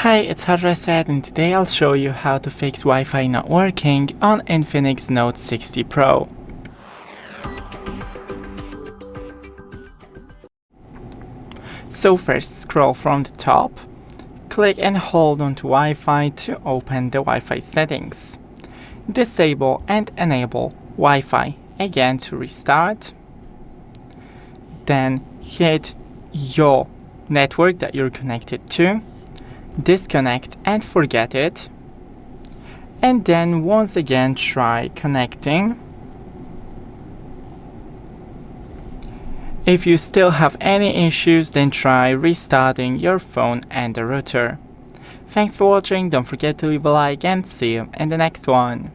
Hi, it's Reset, and today I'll show you how to fix Wi-Fi not working on INFINIX Note 60 Pro. So first, scroll from the top, click and hold onto Wi-Fi to open the Wi-Fi settings. Disable and enable Wi-Fi again to restart. Then hit your network that you're connected to. Disconnect and forget it, and then once again try connecting. If you still have any issues, then try restarting your phone and the router. Thanks for watching, don't forget to leave a like and see you in the next one.